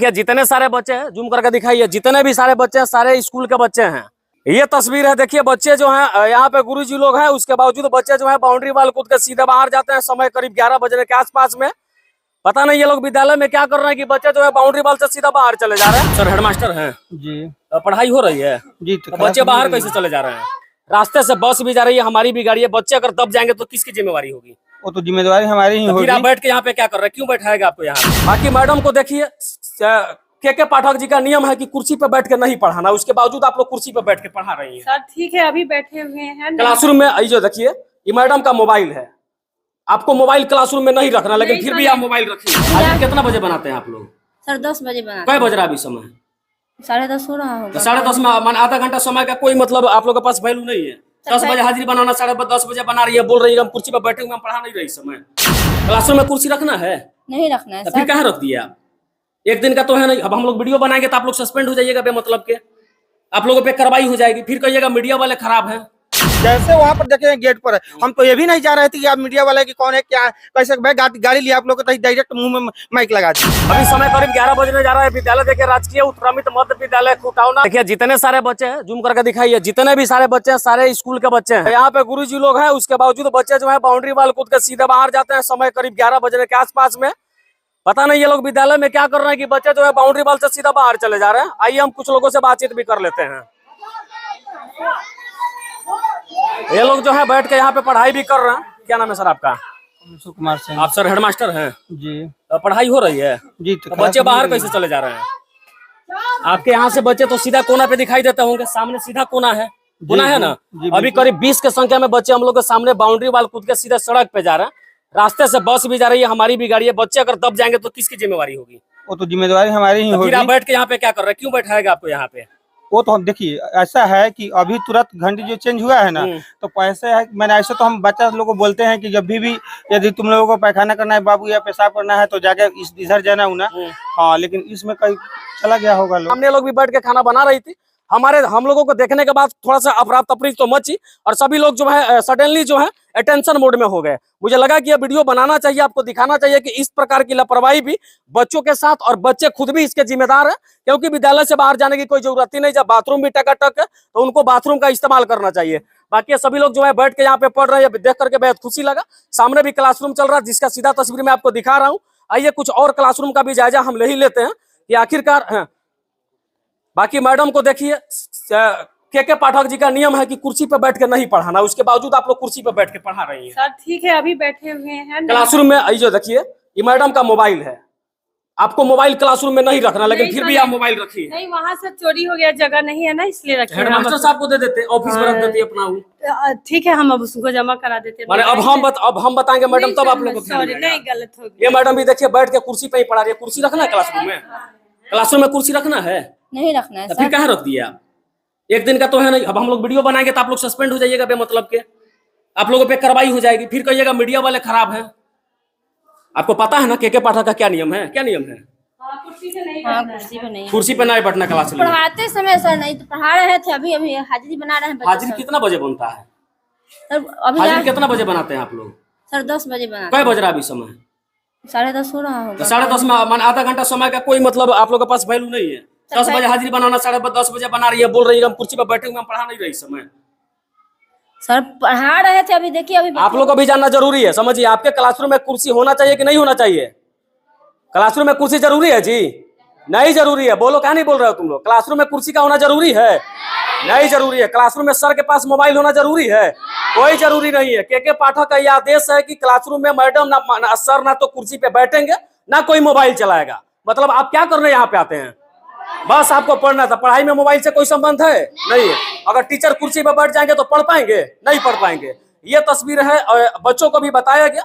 देखिए जितने सारे बच्चे हैं, जूम करके दिखाइए, जितने भी सारे बच्चे हैं सारे स्कूल के बच्चे हैं। ये तस्वीर है, देखिए बच्चे जो हैं यहाँ पे गुरुजी लोग हैं, उसके बावजूद बच्चे जो है बाउंड्री वाल कूद के सीधे बाहर जाते हैं। समय करीब 11 बजने के आसपास में। पता नहीं ये लोग विद्यालय में क्या कर रहे हैं कि बच्चे जो है बाउंड्री वाल से सीधा बाहर चले जा रहे हैं। सर हेडमास्टर हैं जी, पढ़ाई हो रही है जी तो बच्चे बाहर कैसे चले जा रहे हैं? रास्ते से बस भी जा रही है, हमारी भी गाड़ी है। बच्चे अगर दब जाएंगे तो किसकी जिम्मेवारी होगी? वो तो जिम्मेदारी हमारी ही तो होगी। फिर आप बैठ के यहाँ पे क्या कर रहे हैं? क्यों बैठाएगा आपको यहाँ? बाकी मैडम को देखिए, के पाठक जी का नियम है कि कुर्सी पे बैठ के नहीं पढ़ाना, उसके बावजूद आप लोग कुर्सी पे बैठ के पढ़ा रही हैं। सर ठीक है, अभी बैठे हुए हैं क्लासरूम में। जो देखिए ये मैडम का मोबाइल है, आपको मोबाइल क्लासरूम में नहीं रखना, लेकिन फिर भी आप मोबाइल रखिए। आज कितना बजे बनाते हैं आप लोग? सर 10 बजे बनाते कै बज रहा अभी समय? 10:30 हो रहा होगा। तो 10:30 में आधा घंटा समय का कोई मतलब आप लोग के पास वैल्यू नहीं है। 10 बजे हाजिरी बनाना, 10:30 बजे बना रही है, बोल रही है हम कुर्सी पर बैठे हुए, हम पढ़ा नहीं रही समय। क्लासरूम में कुर्सी रखना है? नहीं रखना है तो फिर कहाँ रख दिया आप? एक दिन का तो है नहीं। अब हम लोग वीडियो बनाएंगे तो आप लोग सस्पेंड हो जाइएगा बेमतलब के, आप लोगों पे कार्रवाई हो जाएगी। फिर कहिएगा मीडिया वाले खराब हैं। जैसे वहाँ पर देखे गेट पर है, हम तो ये भी नहीं चाह रहे थे कि आप मीडिया वाले की कौन है क्या कैसे गाड़ी लिया आप लोग तो डायरेक्ट मुंह में माइक लगा दी। अभी समय करीब 11 बजने जा रहा है। विद्यालय देखिए राजकीय उत्क्रमित मध्य विद्यालय खुटावना। देखिए जितने सारे बच्चे हैं, जूम करके दिखाइए, जितने भी सारे बच्चे हैं सारे स्कूल के बच्चे हैं। यहाँ पे गुरुजी लोग हैं, उसके बावजूद बच्चे जो है बाउंड्री वाल कूद के सीधे बाहर जाते हैं। समय करीब 11 बजने के आसपास में। पता नहीं ये लोग विद्यालय में क्या कर रहे हैं कि बच्चे जो है बाउंड्री वाल से सीधा बाहर चले जा रहे हैं। आइए हम कुछ लोगों से बातचीत भी कर लेते हैं। ये लोग जो है बैठ के यहाँ पे पढ़ाई भी कर रहे हैं। क्या नाम है सर आपका? कुमार सिंह। आप सर हेडमास्टर हैं जी, पढ़ाई हो रही है जी। तो बच्चे बाहर कैसे चले जा रहे हैं? आपके यहाँ से बच्चे तो सीधा कोना पे दिखाई देते होंगे, सामने सीधा कोना है, कोना है ना? अभी करीब 20 के संख्या में बच्चे हम लोग के सामने बाउंड्री वाल कूद के सीधे सड़क पे जा रहे हैं। रास्ते से बस भी जा रही है, हमारी भी गाड़ी है। बच्चे अगर दब जाएंगे तो किसकी जिम्मेवारी होगी? वो तो जिम्मेदारी हमारी ही तो होगी। फिर आप बैठ के यहाँ पे क्या कर रहे हैं? क्यों बैठाएगा आपको यहाँ पे? वो तो हम देखिए ऐसा है कि अभी तुरंत घंटी जो चेंज हुआ है ना, तो पैसे है मैंने ऐसे तो हम बच्चा लोगों को बोलते हैं कि जब भी यदि तुम लोगों को पैखाना करना है बाबू या पेशाब करना है तो जाके इधर जाना होना। हाँ, लेकिन इसमें कहीं चला गया होगा लोग। हमने लोग भी बैठ के खाना बना रही थी। हम लोगों को देखने के बाद थोड़ा सा अफरा तफरी तो मची और सभी लोग जो है सडनली जो है अटेंशन मोड में हो गए। मुझे लगा कि ये वीडियो बनाना चाहिए, आपको दिखाना चाहिए कि इस प्रकार की लापरवाही भी बच्चों के साथ, और बच्चे खुद भी इसके जिम्मेदार हैं, क्योंकि विद्यालय से बाहर जाने की कोई जरूरत ही नहीं। जब बाथरूम भी टकाटक है तो उनको बाथरूम का इस्तेमाल करना चाहिए। बाकी सभी लोग जो है बैठ के यहाँ पे पढ़ रहे हैं, देख करके बेहद खुशी लगा। सामने भी क्लासरूम चल रहा है, जिसका सीधा तस्वीर मैं आपको दिखा रहा हूँ। आइए कुछ और क्लासरूम का भी जायजा हम ले ही लेते हैं कि आखिरकार। बाकी मैडम को देखिए, के पाठक जी का नियम है कि कुर्सी पे बैठ के नहीं पढ़ाना, उसके बावजूद आप लोग कुर्सी पे बैठ के पढ़ा रही हैं। सर ठीक है, अभी बैठे हुए हैं क्लासरूम में। जो देखिए ये मैडम का मोबाइल है, आपको मोबाइल क्लासरूम में नहीं रखना, लेकिन फिर भी आप मोबाइल रखिए। नहीं, वहाँ से चोरी हो गया, जगह नहीं है ना, इसलिए रखे। हेडमास्टर साहब को दे देते, ऑफिस में रख देते अपना। ठीक है, हम अब उसको जमा करा देते। अब हम बताएंगे मैडम, तब आप लोग को ध्यान सॉरी, नहीं गलत हो गया। ये मैडम भी देखिए बैठ के कुर्सी पे ही पढ़ा रही है। कुर्सी रखना है क्लासरूम में? क्लासरूम में कुर्सी रखना है? नहीं रखना है। तो फिर कहाँ रख दिया आप? एक दिन का तो है नहीं। अब हम लोग वीडियो बनाएंगे तो आप लोग सस्पेंड हो जाइएगा बेमतलब के, आप लोगों पे कार्रवाई हो जाएगी। फिर कहिएगा मीडिया वाले खराब हैं। आपको पता है ना के पाठक का क्या नियम है? क्या नियम है? कुर्सी पे नहीं, कुर्सी पे नहीं बैठना क्लास में। पढ़ाते समय सर नहीं तो पढ़ा रहे थे, अभी अभी हाजिरी बना रहे हैं। हाजिरी कितना बजे बनता है? अभी हाजिरी कितना बजे बनाते हैं आप लोग? सर 10 बजे बनाते। कै बज रहा अभी समय? 10:30 हो रहा होगा। तो 10:30 में आधा घंटा समय का कोई मतलब आप लोग के पास वैल्यू नहीं है। 10 बजे हाजिरी बनाना, 10:30 बजे बना रही है, बोल रही है हम कुर्सी पर बैठे हुए, हम पढ़ा नहीं रही समय। सर पढ़ा रहे थे, अभी देखिए अभी आप लोग को भी जानना जरूरी है। समझिए, आपके क्लासरूम में कुर्सी होना चाहिए कि नहीं होना चाहिए? क्लासरूम में कुर्सी जरूरी है जी? नहीं जरूरी है। बोलो, क्या नहीं बोल रहे हो तुम लोग? क्लासरूम में कुर्सी का होना जरूरी है? नहीं जरूरी है। क्लासरूम में सर के पास मोबाइल होना जरूरी है? कोई जरूरी नहीं है। के पाठक का यह आदेश है कि क्लासरूम में मैडम ना सर ना तो कुर्सी पे बैठेंगे, ना कोई मोबाइल चलाएगा। मतलब आप क्या करने यहाँ पे आते हैं? बस आपको पढ़ना था। पढ़ाई में मोबाइल से कोई संबंध है? नहीं है। अगर टीचर कुर्सी पे बैठ जाएंगे तो पढ़ पाएंगे? नहीं पढ़ पाएंगे। ये तस्वीर है, बच्चों को भी बताया गया,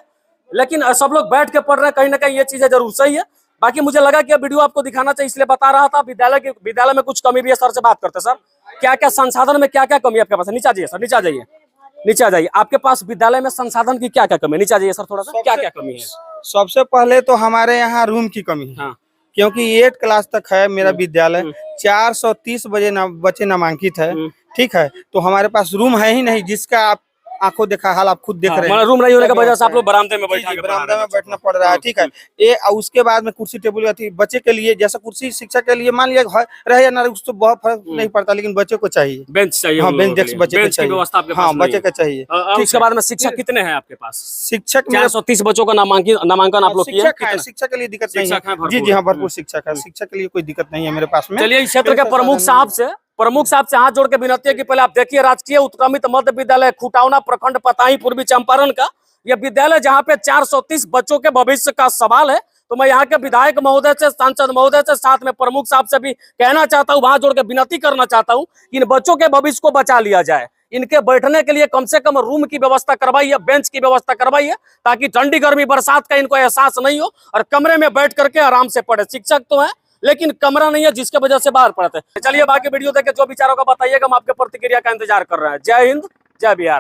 लेकिन सब लोग बैठ के पढ़ रहे हैं। कहीं ना कहीं ये चीजें जरूर सही है। बाकी मुझे लगा कि वीडियो आपको दिखाना चाहिए, इसलिए बता रहा था। विद्यालय में कुछ कमी भी है, सर से बात करते। सर क्या क्या संसाधन में क्या क्या कमी आपके पास है? नीचे आ जाइए सर, नीचे आ जाइए, नीचे आ जाइए। आपके पास विद्यालय में संसाधन की क्या क्या कमी है? नीचे आ जाइए सर, थोड़ा सा क्या क्या कमी है? सबसे पहले तो हमारे यहाँ रूम की कमी है। हाँ। क्योंकि 8 क्लास तक है मेरा विद्यालय, 430 बच्चे नामांकित है। ठीक है, तो हमारे पास रूम है ही नहीं जिसका आप आंखों देखा हाल आप खुद देख रहे हैं। मतलब रूम नहीं होने की क्या वजह से आप लोग व्यवस्था है? बरामदे में जी, बैठा जी, के बरामदा में बैठना पड़ रहा है, ठीक है। ये उसके बाद में कुर्सी टेबल आती है बच्चे के लिए, जैसा कुर्सी शिक्षक के लिए मान लिया रहे या ना रहे, उससे बहुत फर्क नहीं पड़ता, लेकिन बच्चे को चाहिए। बेंच चाहिए हाँ, उन लोगों बेंच के डेस्क लिए। बच्चे के बेंच की चाहिए। व्यवस्था आपके हाँ, पास बच्चे नहीं का चाहिए। है। ठीक उसके है। बाद में शिक्षक कितने हैं आपके पास? शिक्षक मेरे 430 बच्चों का नामांकन आप लोग किए शिक्षक है, कितना? शिक्षक के लिए दिक्कत नहीं शिक्षक हैं है। भरपूर। जी जी हाँ, भरपूर शिक्षक है, शिक्षक के लिए कोई दिक्कत नहीं है मेरे पास में। चलिए इस क्षेत्र मेरे के पास प्रमुख साहब से हाथ जोड़ के विनती है कि पहले आप देखिए राजकीय उत्क्रमित मध्य विद्यालय खुटावना प्रखंड पताही पूर्वी चंपारण का यह विद्यालय जहाँ पे 430 बच्चों के भविष्य का सवाल है। तो मैं यहाँ के विधायक महोदय से, सांसद महोदय से, साथ में प्रमुख साहब से भी कहना चाहता हूँ, हाथ जोड़ के विनती करना चाहता हूँ कि इन बच्चों के भविष्य को बचा लिया जाए। इनके बैठने के लिए कम से कम रूम की व्यवस्था करवाइए, बेंच की व्यवस्था करवाइए, ताकि ठंडी गर्मी बरसात का इनको एहसास नहीं हो और कमरे में बैठ करके आराम से पढ़े। शिक्षक तो है लेकिन कमरा नहीं है, जिसके वजह से बाहर पढ़ते हैं। चलिए बाकी वीडियो देख के जो विचारों का बताइएगा, हम आपके प्रतिक्रिया का इंतजार कर रहे हैं। जय हिंद, जय बिहार।